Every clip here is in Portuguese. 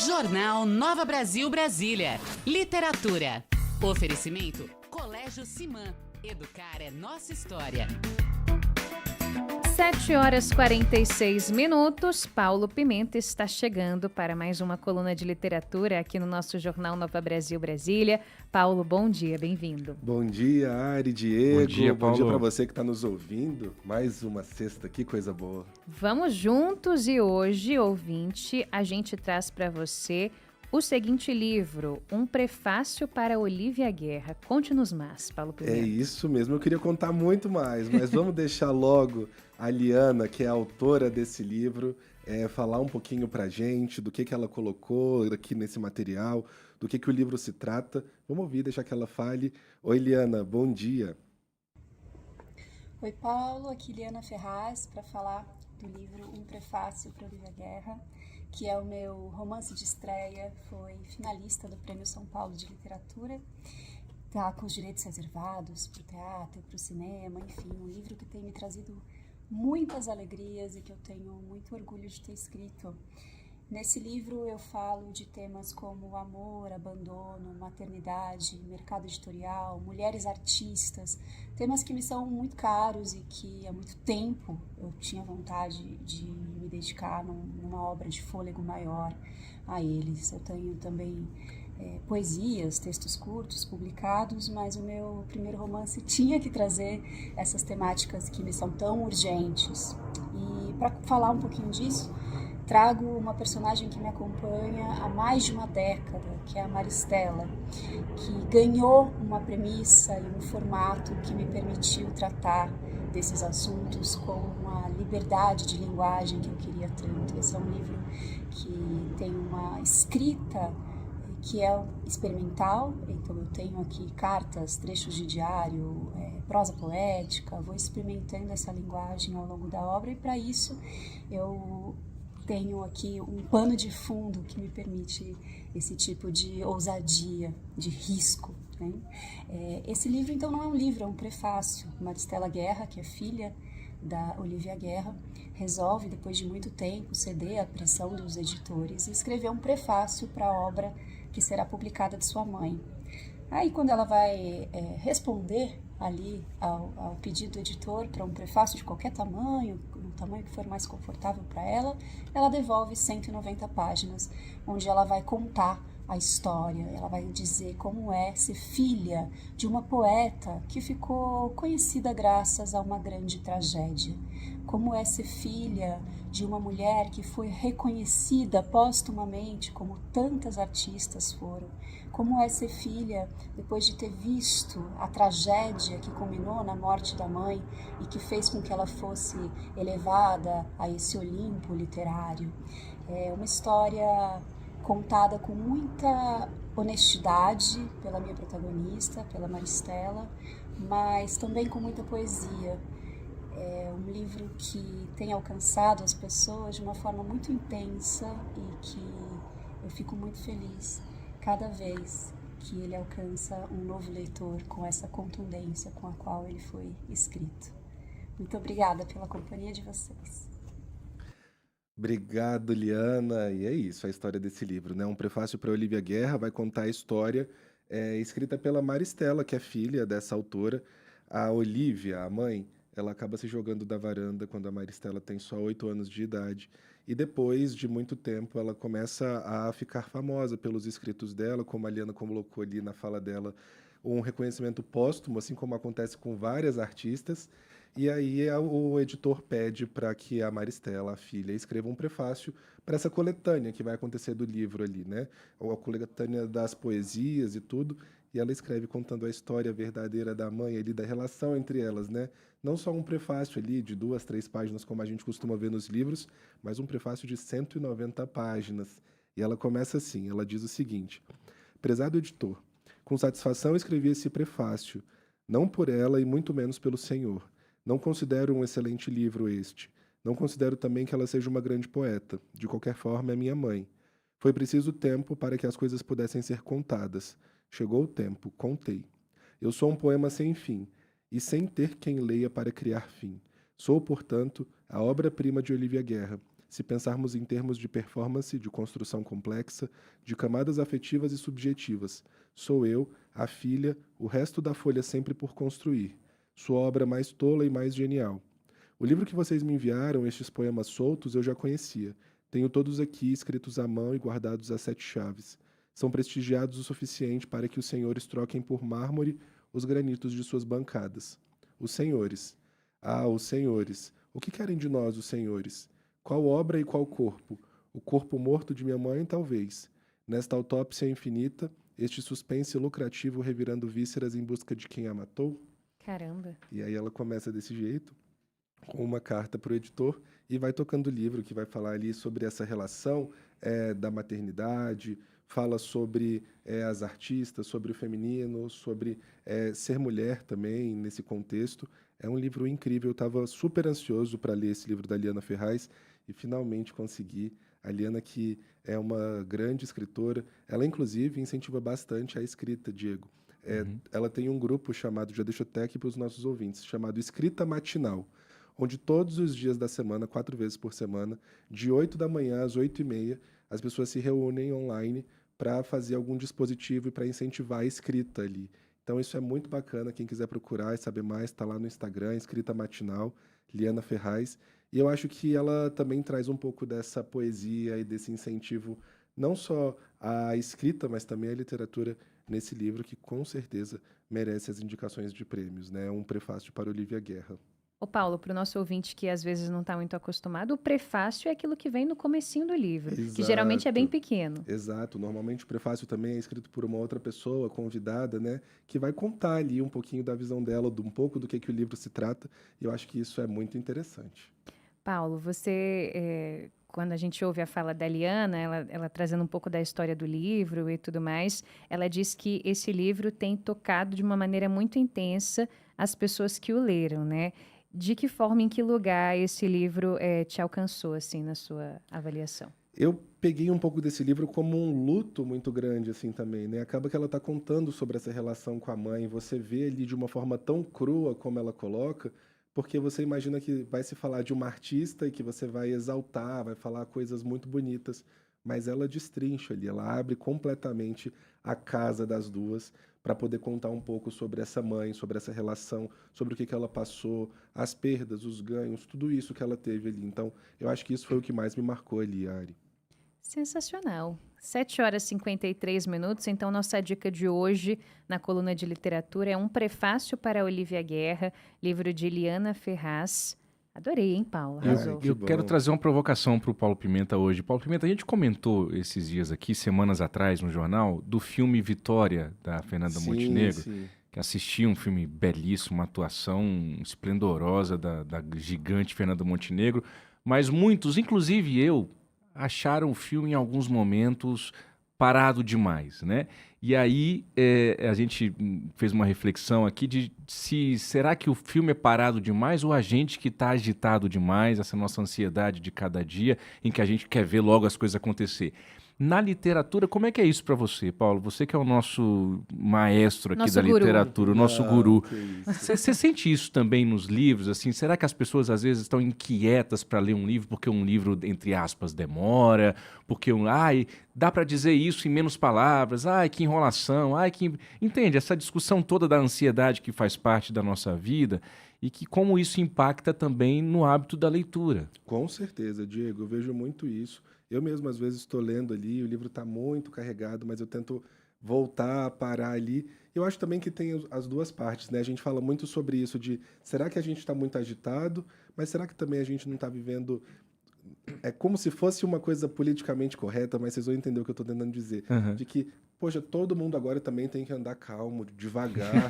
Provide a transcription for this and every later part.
Jornal Nova Brasil Brasília. Literatura. Oferecimento Colégio Simã. Educar é nossa história. 7h46. Paulo Pimenta está chegando para mais uma coluna de literatura aqui no nosso Jornal Nova Brasil Brasília. Paulo, bom dia, bem-vindo. Bom dia, Ari, Diego. Bom dia, Paulo. Bom dia para você que está nos ouvindo. Mais uma sexta, que coisa boa. Vamos juntos e hoje, ouvinte, a gente traz para você o seguinte livro, um prefácio para Olívia Guerra. Conte-nos mais, Paulo Pimenta. É isso mesmo, eu queria contar muito mais, mas vamos deixar logo a Liana, que é a autora desse livro, falar um pouquinho pra gente do que ela colocou aqui nesse material, do que o livro se trata. Vamos ouvir, deixar que ela fale. Oi, Liana, bom dia. Oi, Paulo, aqui Liana Ferraz para falar do livro Um Prefácio para Olívia Guerra, que é o meu romance de estreia, foi finalista do Prêmio São Paulo de Literatura, tá com os direitos reservados para o teatro, para o cinema, enfim, um livro que tem me trazido muitas alegrias e que eu tenho muito orgulho de ter escrito. Nesse livro eu falo de temas como amor, abandono, maternidade, mercado editorial, mulheres artistas, temas que me são muito caros e que há muito tempo eu tinha vontade de me dedicar numa obra de fôlego maior a eles. Eu tenho também poesias, textos curtos publicados, mas o meu primeiro romance tinha que trazer essas temáticas que me são tão urgentes. E para falar um pouquinho disso, trago uma personagem que me acompanha há mais de uma década, que é a Maristela, que ganhou uma premissa e um formato que me permitiu tratar desses assuntos com uma liberdade de linguagem que eu queria tanto. Esse é um livro que tem uma escrita que é experimental, então eu tenho aqui cartas, trechos de diário, prosa poética, vou experimentando essa linguagem ao longo da obra e para isso eu tenho aqui um pano de fundo que me permite esse tipo de ousadia, de risco, né? Esse livro, então, não é um livro, é um prefácio. Maristela Guerra, que é filha da Olívia Guerra, resolve, depois de muito tempo, ceder à pressão dos editores e escrever um prefácio para a obra que será publicada de sua mãe. Aí, quando ela vai responder ali ao pedido do editor para um prefácio de qualquer tamanho, o tamanho que for mais confortável para ela devolve 190 páginas, onde ela vai contar a história, ela vai dizer como é ser filha de uma poeta que ficou conhecida graças a uma grande tragédia, como é ser filha de uma mulher que foi reconhecida póstumamente como tantas artistas foram, como é ser filha depois de ter visto a tragédia que culminou na morte da mãe e que fez com que ela fosse elevada a esse Olimpo literário. É uma história contada com muita honestidade pela minha protagonista, pela Maristela, mas também com muita poesia. É um livro que tem alcançado as pessoas de uma forma muito intensa e que eu fico muito feliz cada vez que ele alcança um novo leitor com essa contundência com a qual ele foi escrito. Muito obrigada pela companhia de vocês. Obrigado, Liana. E é isso, a história desse livro, né? Um prefácio para Olívia Guerra vai contar a história escrita pela Maristela, que é filha dessa autora. A Olívia, a mãe, ela acaba se jogando da varanda quando a Maristela tem só 8 anos de idade. E depois de muito tempo, ela começa a ficar famosa pelos escritos dela, como a Liana colocou ali na fala dela, um reconhecimento póstumo, assim como acontece com várias artistas. E aí o editor pede para que a Maristela, a filha, escreva um prefácio para essa coletânea que vai acontecer do livro ali, né? A coletânea das poesias e tudo. E ela escreve contando a história verdadeira da mãe ali, da relação entre elas, né? Não só um prefácio ali de 2, 3 páginas, como a gente costuma ver nos livros, mas um prefácio de 190 páginas. E ela começa assim, ela diz o seguinte: prezado editor, com satisfação escrevi esse prefácio, não por ela e muito menos pelo Senhor. Não considero um excelente livro este. Não considero também que ela seja uma grande poeta. De qualquer forma, é minha mãe. Foi preciso tempo para que as coisas pudessem ser contadas. Chegou o tempo, contei. Eu sou um poema sem fim, e sem ter quem leia para criar fim. Sou, portanto, a obra-prima de Olívia Guerra, se pensarmos em termos de performance, de construção complexa, de camadas afetivas e subjetivas. Sou eu, a filha, o resto da folha sempre por construir. Sua obra mais tola e mais genial. O livro que vocês me enviaram, estes poemas soltos, eu já conhecia. Tenho todos aqui, escritos à mão e guardados a 7 chaves. São prestigiados o suficiente para que os senhores troquem por mármore os granitos de suas bancadas. Os senhores. Ah, os senhores. O que querem de nós, os senhores? Qual obra e qual corpo? O corpo morto de minha mãe, talvez. Nesta autópsia infinita, este suspense lucrativo revirando vísceras em busca de quem a matou? Caramba. E aí ela começa desse jeito, com uma carta para o editor, e vai tocando o livro, que vai falar ali sobre essa relação da maternidade, fala sobre as artistas, sobre o feminino, sobre ser mulher também nesse contexto. É um livro incrível, eu estava super ansioso para ler esse livro da Liana Ferraz e finalmente consegui. A Liana, que é uma grande escritora, ela inclusive incentiva bastante a escrita, Diego. Ela tem um grupo chamado, já deixo até aqui para os nossos ouvintes, chamado Escrita Matinal, onde todos os dias da semana, 4 vezes por semana, de 8 da manhã às 8h30, as pessoas se reúnem online para fazer algum dispositivo e para incentivar a escrita ali. Então isso é muito bacana, quem quiser procurar e saber mais, está lá no Instagram, Escrita Matinal, Liana Ferraz. E eu acho que ela também traz um pouco dessa poesia e desse incentivo, não só à escrita, mas também à literatura nesse livro, que com certeza merece as indicações de prêmios, né? Um prefácio para Olivia Guerra. Ô Paulo, para o nosso ouvinte que às vezes não está muito acostumado, o prefácio é aquilo que vem no comecinho do livro, que geralmente é bem pequeno. Exato. Normalmente o prefácio também é escrito por uma outra pessoa, convidada, né? Que vai contar ali um pouquinho da visão dela, um pouco do que o livro se trata. E eu acho que isso é muito interessante. Paulo, você, quando a gente ouve a fala da Liana, ela trazendo um pouco da história do livro e tudo mais, ela diz que esse livro tem tocado de uma maneira muito intensa as pessoas que o leram, né? De que forma, em que lugar esse livro te alcançou, assim, na sua avaliação? Eu peguei um pouco desse livro como um luto muito grande, assim, também, né? Acaba que ela está contando sobre essa relação com a mãe, você vê ali de uma forma tão crua como ela coloca, porque você imagina que vai se falar de uma artista e que você vai exaltar, vai falar coisas muito bonitas, mas ela destrincha ali, ela abre completamente a casa das duas para poder contar um pouco sobre essa mãe, sobre essa relação, sobre o que ela passou, as perdas, os ganhos, tudo isso que ela teve ali. Então, eu acho que isso foi o que mais me marcou ali, Ari. Sensacional. 7h53, então nossa dica de hoje na coluna de literatura é Um Prefácio para Olivia Guerra, livro de Liana Ferraz. Adorei, hein, Paulo? Arrasou. Eu quero trazer uma provocação para o Paulo Pimenta hoje. Paulo Pimenta, a gente comentou esses dias aqui, semanas atrás, no jornal, do filme Vitória, da Fernanda Montenegro, que assisti um filme belíssimo, uma atuação esplendorosa da gigante Fernanda Montenegro, mas muitos, inclusive eu, acharam o filme em alguns momentos parado demais, né? E aí a gente fez uma reflexão aqui de será que o filme é parado demais ou a gente que está agitado demais, essa nossa ansiedade de cada dia em que a gente quer ver logo as coisas acontecer. Na literatura, como é que é isso para você, Paulo? Você que é o nosso maestro aqui da literatura, o nosso guru. Você sente isso também nos livros? Assim, será que as pessoas às vezes estão inquietas para ler um livro porque um livro, entre aspas, demora? Porque dá para dizer isso em menos palavras? Que enrolação? Entende? Essa discussão toda da ansiedade que faz parte da nossa vida e que como isso impacta também no hábito da leitura. Com certeza, Diego. Eu vejo muito isso. Eu mesmo, às vezes, estou lendo ali, o livro está muito carregado, mas eu tento voltar, parar ali. Eu acho também que tem as duas partes, né? A gente fala muito sobre isso, de será que a gente está muito agitado, mas será que também a gente não está vivendo... É como se fosse uma coisa politicamente correta, mas vocês vão entender o que eu estou tentando dizer. De que, poxa, todo mundo agora também tem que andar calmo, devagar.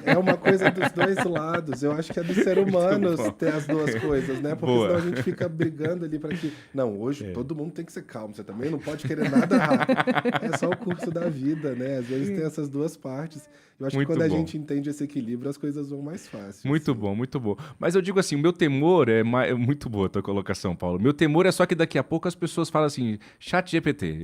É uma coisa dos dois lados. Eu acho que é do ser humano ter as duas coisas, né? Porque senão a gente fica brigando ali para que... Não, hoje todo mundo tem que ser calmo. Você também não pode querer nada rápido. É só o curso da vida, né? Às vezes tem essas duas partes. Eu acho que quando a gente entende esse equilíbrio, as coisas vão mais fácil. Muito bom, muito bom. Mas eu digo assim, o meu temor é muito boa a tua colocação, Paulo. Meu temor é só que daqui a pouco as pessoas falam assim, ChatGPT,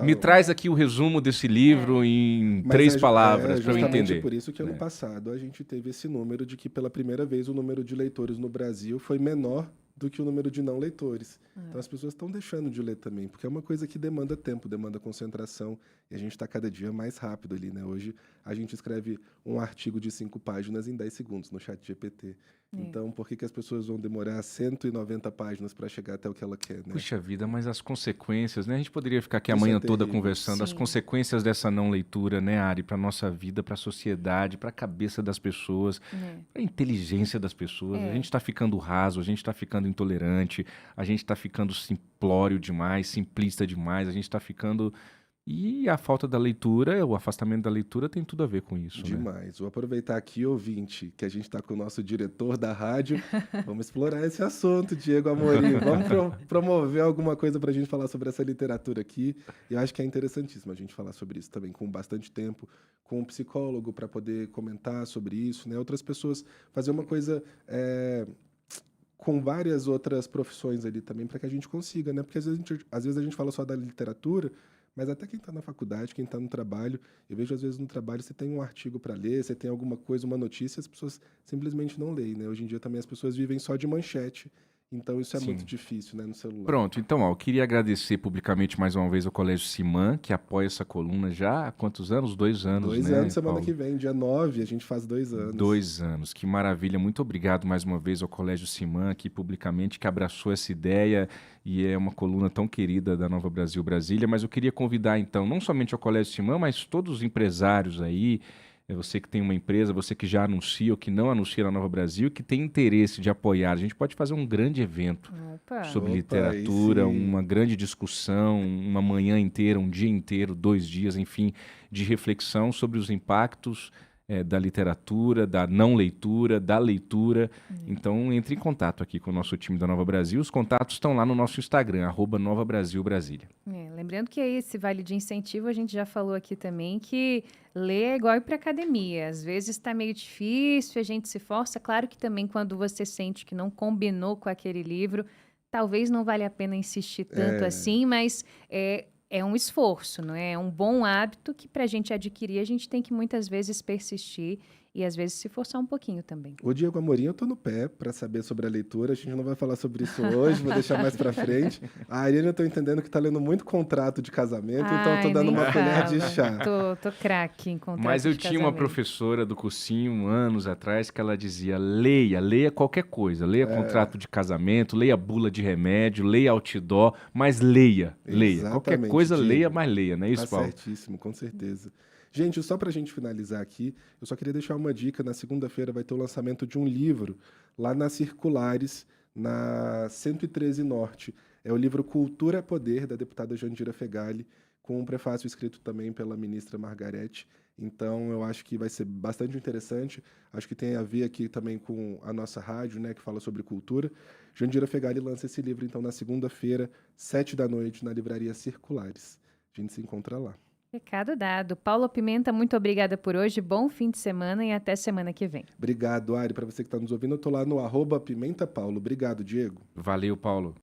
me traz aqui o resumo desse livro em 3 palavras para eu entender. Por isso que ano passado a gente teve esse número de que pela primeira vez o número de leitores no Brasil foi menor do que o número de não leitores. Então as pessoas estão deixando de ler também, porque é uma coisa que demanda tempo, demanda concentração, e a gente está cada dia mais rápido ali, né? Hoje a gente escreve um artigo de 5 páginas em 10 segundos no ChatGPT. Então, por que as pessoas vão demorar 190 páginas para chegar até o que ela quer, né? Puxa vida, mas as consequências, né? A gente poderia ficar aqui a Isso é manhã toda terrível. conversando. As Sim. consequências dessa não leitura, né, Ari, para nossa vida, para a sociedade, para a cabeça das pessoas, para a inteligência das pessoas. A gente está ficando raso, a gente está ficando intolerante, a gente está ficando simplório demais, simplista demais, a gente está ficando... E a falta da leitura, o afastamento da leitura tem tudo a ver com isso, né? Demais. Vou aproveitar aqui, ouvinte, que a gente está com o nosso diretor da rádio. Vamos explorar esse assunto, Diego Amorim. Vamos promover alguma coisa para a gente falar sobre essa literatura aqui. E eu acho que é interessantíssimo a gente falar sobre isso também, com bastante tempo, com um psicólogo para poder comentar sobre isso, né? Outras pessoas, fazer uma coisa... com várias outras profissões ali também, para que a gente consiga, né? Porque às vezes a gente fala só da literatura, mas até quem está na faculdade, quem está no trabalho, eu vejo às vezes no trabalho você tem um artigo para ler, você tem alguma coisa, uma notícia, as pessoas simplesmente não leem, né? Hoje em dia também as pessoas vivem só de manchete, então isso é Sim. muito difícil, né, no celular. Pronto, então, eu queria agradecer publicamente mais uma vez ao Colégio Simã, que apoia essa coluna já há quantos anos? 2 anos, 2 né, anos, semana Paulo? que vem, dia 9, a gente faz 2 anos. 2 anos, que maravilha. Muito obrigado mais uma vez ao Colégio Simã, aqui publicamente, que abraçou essa ideia e é uma coluna tão querida da Nova Brasil Brasília. Mas eu queria convidar, então, não somente ao Colégio Simã, mas todos os empresários aí, você que tem uma empresa, você que já anuncia ou que não anuncia na Nova Brasil, que tem interesse de apoiar. A gente pode fazer um grande evento sobre Opa, literatura, aí sim. uma grande discussão, uma manhã inteira, um dia inteiro, 2 dias, enfim, de reflexão sobre os impactos da literatura, da não leitura, da leitura. Então, entre em contato aqui com o nosso time da Nova Brasil. Os contatos estão lá no nosso Instagram, @Nova Brasil Brasília. Lembrando que esse vale de incentivo, a gente já falou aqui também, que ler é igual ir para academia. Às vezes está meio difícil, a gente se força. Claro que também quando você sente que não combinou com aquele livro, talvez não vale a pena insistir tanto assim, mas é um esforço, não é? É um bom hábito que para a gente adquirir, a gente tem que muitas vezes persistir e às vezes se forçar um pouquinho também. O Diego Amorim, eu tô no pé para saber sobre a leitura. A gente não vai falar sobre isso hoje, vou deixar mais para frente. A Ariane, eu tô entendendo que tá lendo muito contrato de casamento, então eu tô dando uma colher de chá. Tô craque em contrato Mas eu de tinha uma casamento. professora do cursinho, anos atrás, que ela dizia, leia qualquer coisa. Leia contrato de casamento, leia bula de remédio, leia outdoor, mas leia. Qualquer Exatamente, coisa, Diego. leia, mas leia, não é isso, Tá Paulo? certíssimo, com certeza. Gente, só para a gente finalizar aqui, eu só queria deixar uma dica. Na segunda-feira vai ter o lançamento de um livro lá na Circulares, na 113 Norte. É o livro Cultura é Poder, da deputada Jandira Fegali, com um prefácio escrito também pela ministra Margarete. Então, eu acho que vai ser bastante interessante. Acho que tem a ver aqui também com a nossa rádio, né, que fala sobre cultura. Jandira Fegali lança esse livro, então, na segunda-feira, 19h, na livraria Circulares. A gente se encontra lá. Recado dado. Paulo Pimenta, muito obrigada por hoje. Bom fim de semana e até semana que vem. Obrigado, Ari. Para você que está nos ouvindo, eu estou lá no @PimentaPaulo. Obrigado, Diego. Valeu, Paulo.